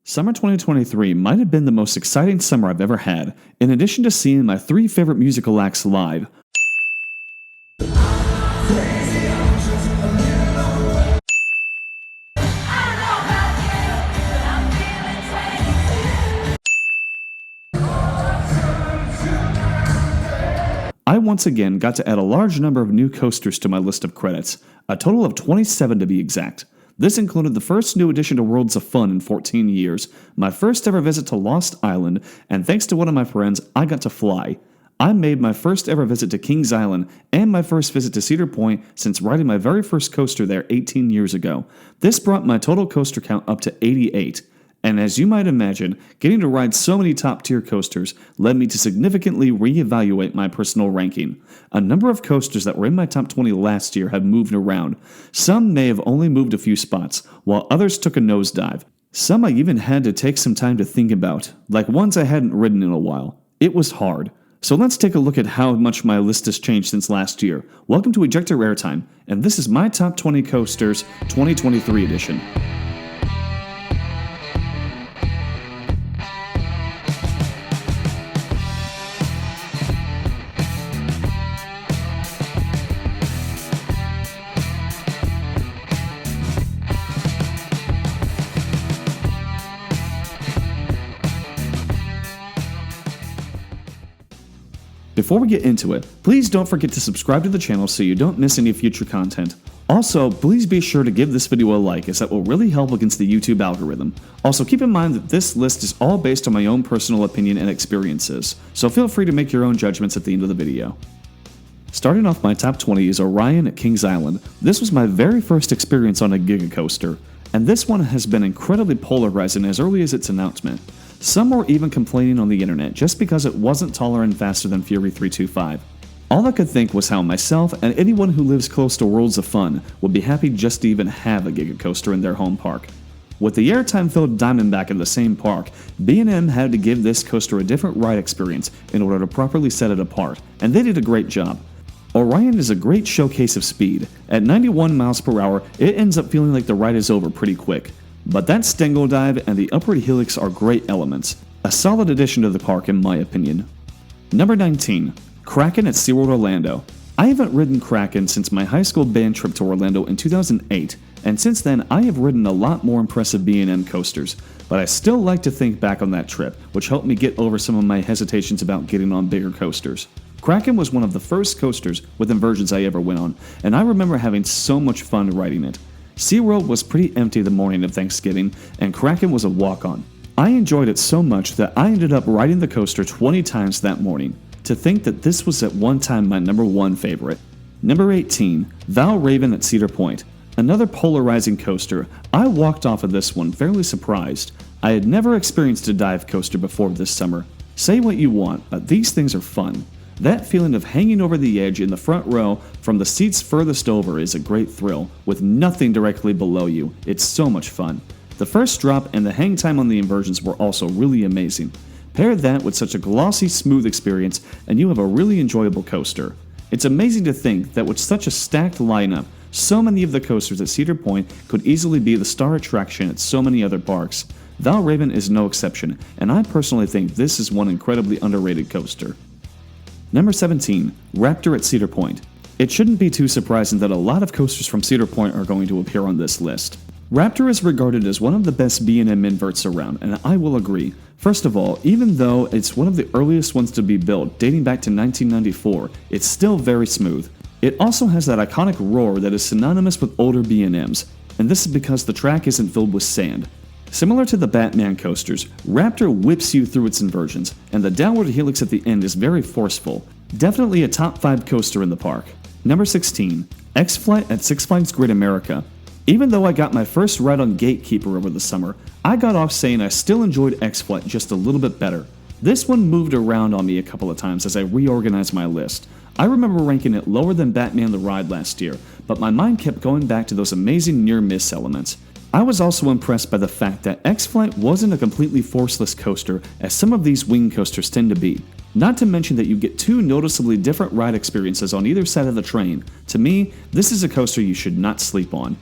Summer 2023 might have been the most exciting summer I've ever had, in addition to seeing my three favorite musical acts live. I once again got to add a large number of new coasters to my list of credits, a total of 27 to be exact. This included the first new addition to Worlds of Fun in 14 years, my first ever visit to Lost Island, and thanks to one of my friends, I got to fly. I made my first ever visit to Kings Island and my first visit to Cedar Point since riding my very first coaster there 18 years ago. This brought my total coaster count up to 88. And as you might imagine, getting to ride so many top-tier coasters led me to significantly reevaluate my personal ranking. A number of coasters that were in my top 20 last year have moved around. Some may have only moved a few spots, while others took a nosedive. Some I even had to take some time to think about, like ones I hadn't ridden in a while. It was hard. So let's take a look at how much my list has changed since last year. Welcome to Ejector Airtime, and this is my Top 20 Coasters 2023 edition. Before we get into it, please don't forget to subscribe to the channel so you don't miss any future content. Also, please be sure to give this video a like, as that will really help against the YouTube algorithm. Also, keep in mind that this list is all based on my own personal opinion and experiences, so feel free to make your own judgments at the end of the video. Starting off my top 20 is Orion at Kings Island. This was my very first experience on a Giga Coaster, and this one has been incredibly polarizing as early as its announcement. Some were even complaining on the internet just because it wasn't taller and faster than Fury 325. All I could think was how myself and anyone who lives close to Worlds of Fun would be happy just to even have a Giga Coaster in their home park. With the airtime-filled Diamondback in the same park, B&M had to give this coaster a different ride experience in order to properly set it apart, and they did a great job. Orion is a great showcase of speed. At 91 miles per hour, it ends up feeling like the ride is over pretty quick. But that Stengo dive and the upward helix are great elements. A solid addition to the park in my opinion. Number 19. Kraken at SeaWorld Orlando. I haven't ridden Kraken since my high school band trip to Orlando in 2008, and since then I have ridden a lot more impressive B&M coasters, but I still like to think back on that trip, which helped me get over some of my hesitations about getting on bigger coasters. Kraken was one of the first coasters with inversions I ever went on, and I remember having so much fun riding it. SeaWorld was pretty empty the morning of Thanksgiving, and Kraken was a walk-on. I enjoyed it so much that I ended up riding the coaster 20 times that morning. To think that this was at one time my number one favorite. Number 18. Valravn at Cedar Point. Another polarizing coaster. I walked off of this one fairly surprised. I had never experienced a dive coaster before this summer. Say what you want, but these things are fun. That feeling of hanging over the edge in the front row from the seats furthest over is a great thrill, with nothing directly below you. It's so much fun. The first drop and the hang time on the inversions were also really amazing. Pair that with such a glossy, smooth experience, and you have a really enjoyable coaster. It's amazing to think that with such a stacked lineup, so many of the coasters at Cedar Point could easily be the star attraction at so many other parks. Valravn is no exception, and I personally think this is one incredibly underrated coaster. Number 17. Raptor at Cedar Point. It shouldn't be too surprising that a lot of coasters from Cedar Point are going to appear on this list. Raptor is regarded as one of the best B&M inverts around, and I will agree. First of all, even though it's one of the earliest ones to be built, dating back to 1994, it's still very smooth. It also has that iconic roar that is synonymous with older B&Ms, and this is because the track isn't filled with sand. Similar to the Batman coasters, Raptor whips you through its inversions, and the downward helix at the end is very forceful. Definitely a top 5 coaster in the park. Number 16. X-Flight at Six Flags Great America. Even though I got my first ride on Gatekeeper over the summer, I got off saying I still enjoyed X-Flight just a little bit better. This one moved around on me a couple of times as I reorganized my list. I remember ranking it lower than Batman the Ride last year, but my mind kept going back to those amazing near-miss elements. I was also impressed by the fact that X-Flight wasn't a completely forceless coaster as some of these wing coasters tend to be. Not to mention that you get two noticeably different ride experiences on either side of the train. To me, this is a coaster you should not sleep on.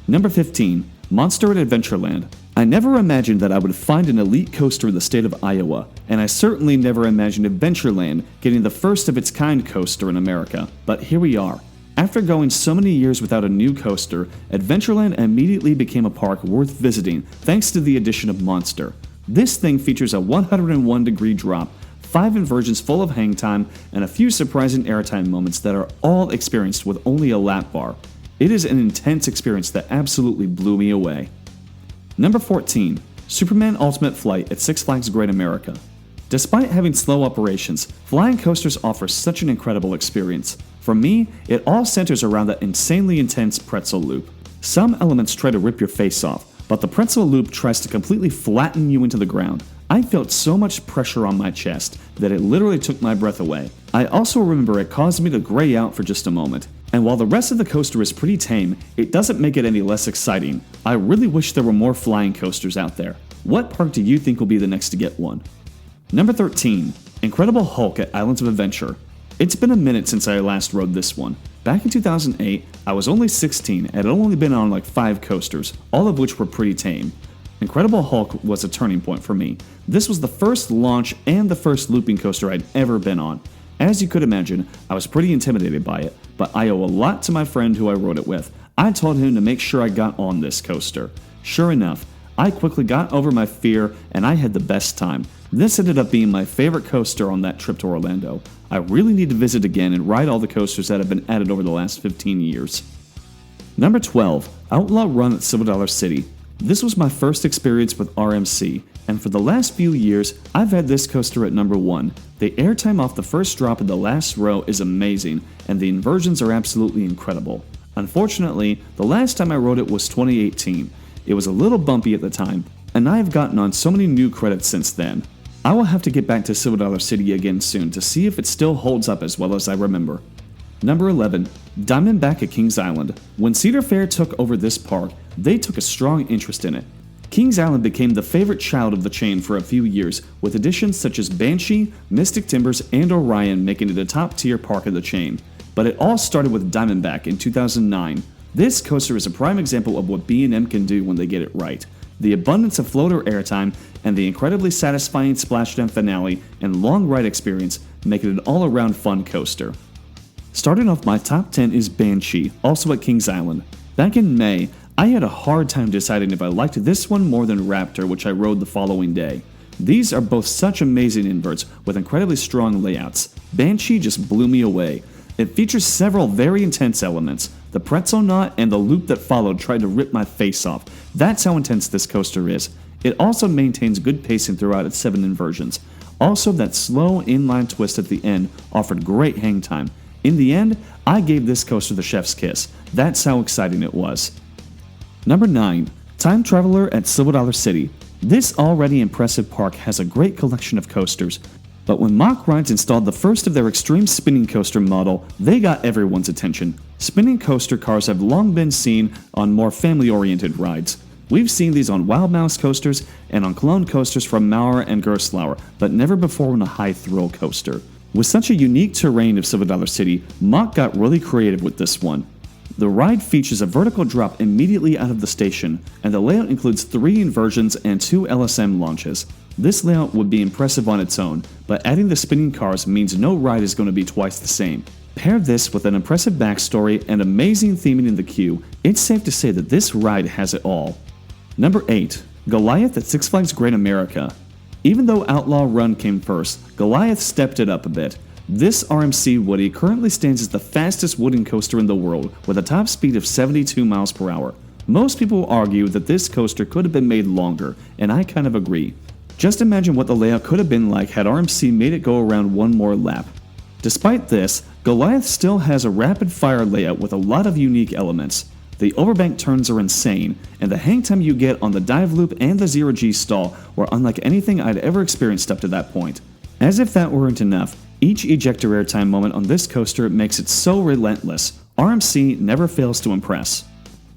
Number 15. Monster at Adventureland. I never imagined that I would find an elite coaster in the state of Iowa, and I certainly never imagined Adventureland getting the first of its kind coaster in America, but here we are. After going so many years without a new coaster, Adventureland immediately became a park worth visiting thanks to the addition of Monster. This thing features a 101-degree drop, 5 inversions full of hang time, and a few surprising airtime moments that are all experienced with only a lap bar. It is an intense experience that absolutely blew me away. Number 14. Superman Ultimate Flight at Six Flags Great America. Despite having slow operations, flying coasters offer such an incredible experience. For me, it all centers around that insanely intense pretzel loop. Some elements try to rip your face off, but the pretzel loop tries to completely flatten you into the ground. I felt so much pressure on my chest that it literally took my breath away. I also remember it caused me to gray out for just a moment. And while the rest of the coaster is pretty tame, it doesn't make it any less exciting. I really wish there were more flying coasters out there. What park do you think will be the next to get one? Number 13. Incredible Hulk at Islands of Adventure. It's been a minute since I last rode this one. Back in 2008, I was only 16 and had only been on like 5 coasters, all of which were pretty tame. Incredible Hulk was a turning point for me. This was the first launch and the first looping coaster I'd ever been on. As you could imagine, I was pretty intimidated by it, but I owe a lot to my friend who I rode it with. I told him to make sure I got on this coaster. Sure enough, I quickly got over my fear and I had the best time. This ended up being my favorite coaster on that trip to Orlando. I really need to visit again and ride all the coasters that have been added over the last 15 years. Number 12. Outlaw Run at Silver Dollar City. This was my first experience with RMC, and for the last few years, I've had this coaster at number 1. The airtime off the first drop in the last row is amazing, and the inversions are absolutely incredible. Unfortunately, the last time I rode it was 2018. It was a little bumpy at the time, and I have gotten on so many new credits since then. I will have to get back to Silver Dollar City again soon to see if it still holds up as well as I remember. Number 11. Diamondback at Kings Island. When Cedar Fair took over this park, they took a strong interest in it. Kings Island became the favorite child of the chain for a few years, with additions such as Banshee, Mystic Timbers, and Orion making it a top-tier park of the chain. But it all started with Diamondback in 2009. This coaster is a prime example of what B&M can do when they get it right. The abundance of floater airtime and the incredibly satisfying splashdown finale and long ride experience make it an all-around fun coaster. Starting off my top 10 is Banshee, also at Kings Island. Back in May, I had a hard time deciding if I liked this one more than Raptor, which I rode the following day. These are both such amazing inverts with incredibly strong layouts. Banshee just blew me away. It features several very intense elements. The pretzel knot and the loop that followed tried to rip my face off. That's how intense this coaster is. It also maintains good pacing throughout its 7 inversions. Also, that slow inline twist at the end offered great hang time. In the end, I gave this coaster the chef's kiss. That's how exciting it was. Number 9. Time Traveler at Silver Dollar City. This already impressive park has a great collection of coasters, but when Mack Rides installed the first of their extreme spinning coaster model, they got everyone's attention. Spinning coaster cars have long been seen on more family-oriented rides. We've seen these on Wild Mouse coasters and on clone coasters from Maurer and Gerstlauer, but never before on a high-thrill coaster. With such a unique terrain of Silver Dollar City, Mack got really creative with this one. The ride features a vertical drop immediately out of the station, and the layout includes 3 inversions and 2 LSM launches. This layout would be impressive on its own, but adding the spinning cars means no ride is going to be twice the same. Pair this with an impressive backstory and amazing theming in the queue, it's safe to say that this ride has it all. Number 8. Goliath at Six Flags Great America. Even though Outlaw Run came first, Goliath stepped it up a bit. This RMC Woody currently stands as the fastest wooden coaster in the world, with a top speed of 72 miles per hour. Most people argue that this coaster could have been made longer, and I kind of agree. Just imagine what the layout could have been like had RMC made it go around one more lap. Despite this, Goliath still has a rapid-fire layout with a lot of unique elements. The overbank turns are insane, and the hang time you get on the dive loop and the zero-G stall were unlike anything I'd ever experienced up to that point. As if that weren't enough, each ejector airtime moment on this coaster makes it so relentless. RMC never fails to impress.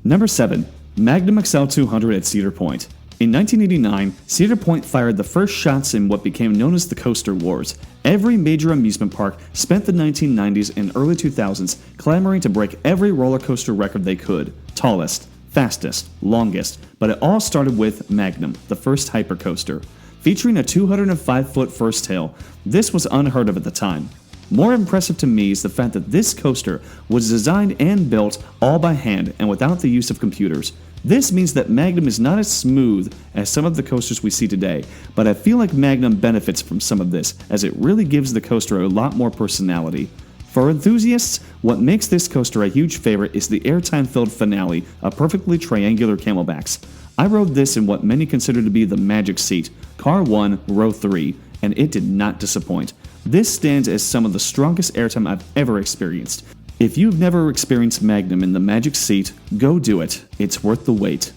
Number 7. Magnum XL 200 at Cedar Point. In 1989, Cedar Point fired the first shots in what became known as the Coaster Wars. Every major amusement park spent the 1990s and early 2000s clamoring to break every roller coaster record they could. Tallest, fastest, longest, but it all started with Magnum, the first hypercoaster. Featuring a 205-foot first tail, this was unheard of at the time. More impressive to me is the fact that this coaster was designed and built all by hand and without the use of computers. This means that Magnum is not as smooth as some of the coasters we see today, but I feel like Magnum benefits from some of this, as it really gives the coaster a lot more personality. For enthusiasts, what makes this coaster a huge favorite is the airtime-filled finale of perfectly triangular camelbacks. I rode this in what many consider to be the magic seat, Car 1, Row 3, and it did not disappoint. This stands as some of the strongest airtime I've ever experienced. If you've never experienced Magnum in the magic seat, go do it. It's worth the wait.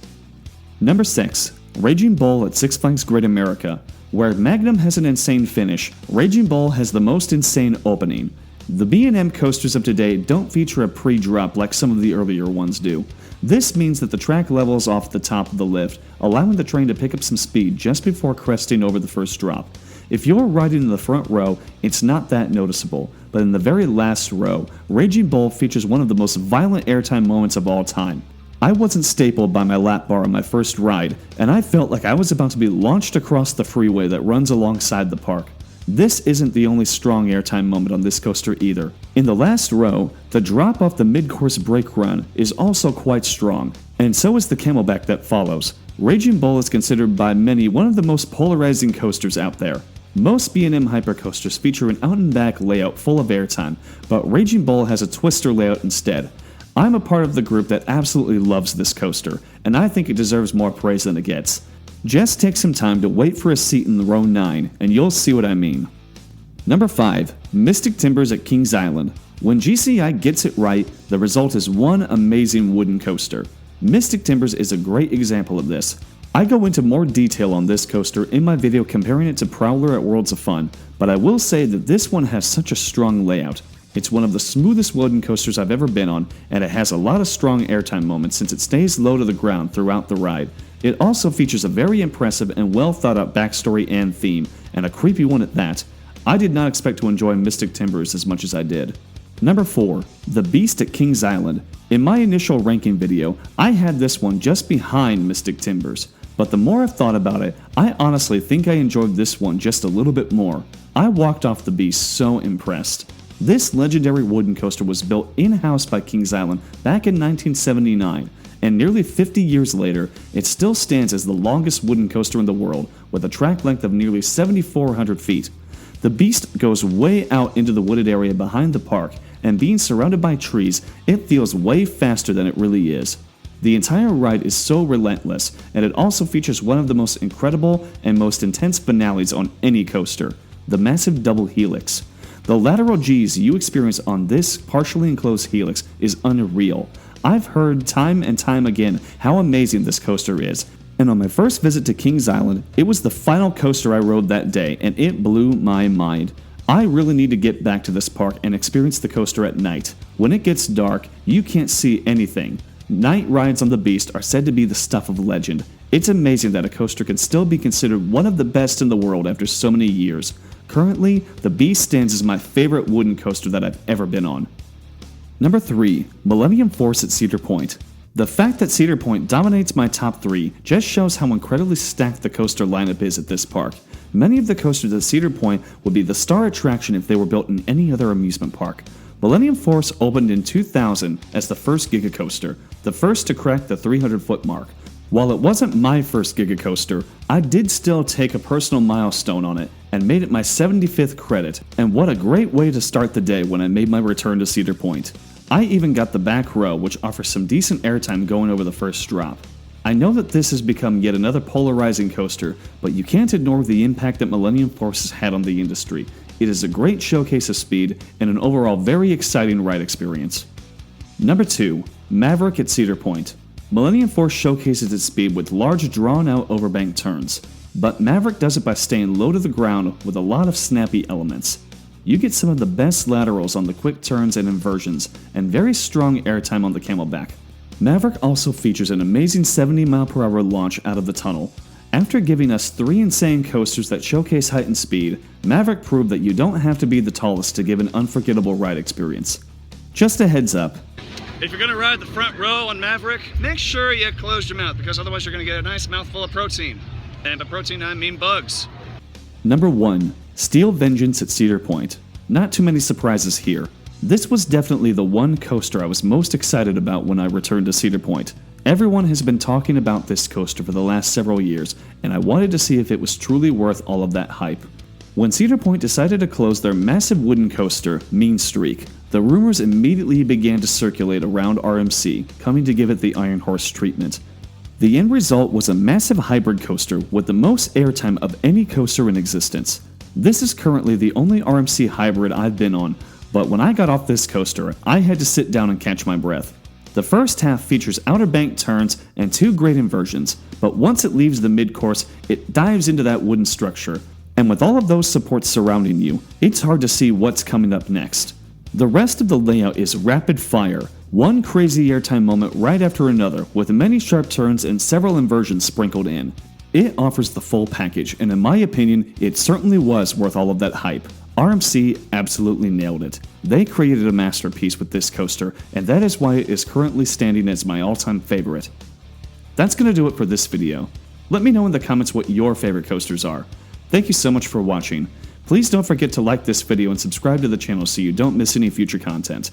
Number 6. Raging Bull at Six Flags Great America. Where Magnum has an insane finish, Raging Bull has the most insane opening. The B&M coasters of today don't feature a pre-drop like some of the earlier ones do. This means that the track levels off the top of the lift, allowing the train to pick up some speed just before cresting over the first drop. If you're riding in the front row, it's not that noticeable, but in the very last row, Raging Bull features one of the most violent airtime moments of all time. I wasn't stapled by my lap bar on my first ride, and I felt like I was about to be launched across the freeway that runs alongside the park. This isn't the only strong airtime moment on this coaster either. In the last row, the drop off the mid-course brake run is also quite strong, and so is the camelback that follows. Raging Bull is considered by many one of the most polarizing coasters out there. Most B&M hypercoasters feature an out-and-back layout full of airtime, but Raging Bull has a twister layout instead. I'm a part of the group that absolutely loves this coaster, and I think it deserves more praise than it gets. Just take some time to wait for a seat in row 9, and you'll see what I mean. Number 5. Mystic Timbers at Kings Island. When GCI gets it right, the result is one amazing wooden coaster. Mystic Timbers is a great example of this. I go into more detail on this coaster in my video comparing it to Prowler at Worlds of Fun, but I will say that this one has such a strong layout. It's one of the smoothest wooden coasters I've ever been on, and it has a lot of strong airtime moments since it stays low to the ground throughout the ride. It also features a very impressive and well thought out backstory and theme, and a creepy one at that. I did not expect to enjoy Mystic Timbers as much as I did. Number 4. The Beast at Kings Island. In my initial ranking video, I had this one just behind Mystic Timbers. But the more I've thought about it, I honestly think I enjoyed this one just a little bit more. I walked off the Beast so impressed. This legendary wooden coaster was built in-house by Kings Island back in 1979, and nearly 50 years later, it still stands as the longest wooden coaster in the world, with a track length of nearly 7,400 feet. The Beast goes way out into the wooded area behind the park, and being surrounded by trees, it feels way faster than it really is. The entire ride is so relentless, and it also features one of the most incredible and most intense finales on any coaster, the massive double helix. The lateral G's you experience on this partially enclosed helix is unreal. I've heard time and time again how amazing this coaster is, and on my first visit to Kings Island, it was the final coaster I rode that day, and it blew my mind. I really need to get back to this park and experience the coaster at night. When it gets dark, you can't see anything. Night rides on the Beast are said to be the stuff of legend. It's amazing that a coaster can still be considered one of the best in the world after so many years. Currently, the Beast stands as my favorite wooden coaster that I've ever been on. Number 3. Millennium Force at Cedar Point. The fact that Cedar Point dominates my top 3 just shows how incredibly stacked the coaster lineup is at this park. Many of the coasters at Cedar Point would be the star attraction if they were built in any other amusement park. Millennium Force opened in 2000 as the first Giga Coaster, the first to crack the 300-foot mark. While it wasn't my first Giga Coaster, I did still take a personal milestone on it and made it my 75th credit, and what a great way to start the day when I made my return to Cedar Point. I even got the back row, which offers some decent airtime going over the first drop. I know that this has become yet another polarizing coaster, but you can't ignore the impact that Millennium Force has had on the industry. It is a great showcase of speed and an overall very exciting ride experience. Number 2. Maverick at Cedar Point. Millennium Force showcases its speed with large drawn-out overbank turns, but Maverick does it by staying low to the ground with a lot of snappy elements. You get some of the best laterals on the quick turns and inversions, and very strong airtime on the camelback. Maverick also features an amazing 70-mile-per-hour launch out of the tunnel. After giving us 3 insane coasters that showcase height and speed, Maverick proved that you don't have to be the tallest to give an unforgettable ride experience. Just a heads up, If you're gonna ride the front row on Maverick, make sure you close your mouth, because otherwise you're gonna get a nice mouthful of protein. And by protein, I mean bugs. Number 1. Steel Vengeance at Cedar Point. Not too many surprises here. This was definitely the one coaster I was most excited about when I returned to Cedar Point. Everyone has been talking about this coaster for the last several years, and I wanted to see if it was truly worth all of that hype. When Cedar Point decided to close their massive wooden coaster, Mean Streak, the rumors immediately began to circulate around RMC, coming to give it the Iron Horse treatment. The end result was a massive hybrid coaster with the most airtime of any coaster in existence. This is currently the only RMC hybrid I've been on, but when I got off this coaster, I had to sit down and catch my breath. The first half features outer bank turns and 2 great inversions, but once it leaves the mid-course, it dives into that wooden structure. And with all of those supports surrounding you, it's hard to see what's coming up next. The rest of the layout is rapid fire, one crazy airtime moment right after another, with many sharp turns and several inversions sprinkled in. It offers the full package, and in my opinion, it certainly was worth all of that hype. RMC absolutely nailed it. They created a masterpiece with this coaster, and that is why it is currently standing as my all-time favorite. That's gonna do it for this video. Let me know in the comments what your favorite coasters are. Thank you so much for watching. Please don't forget to like this video and subscribe to the channel so you don't miss any future content.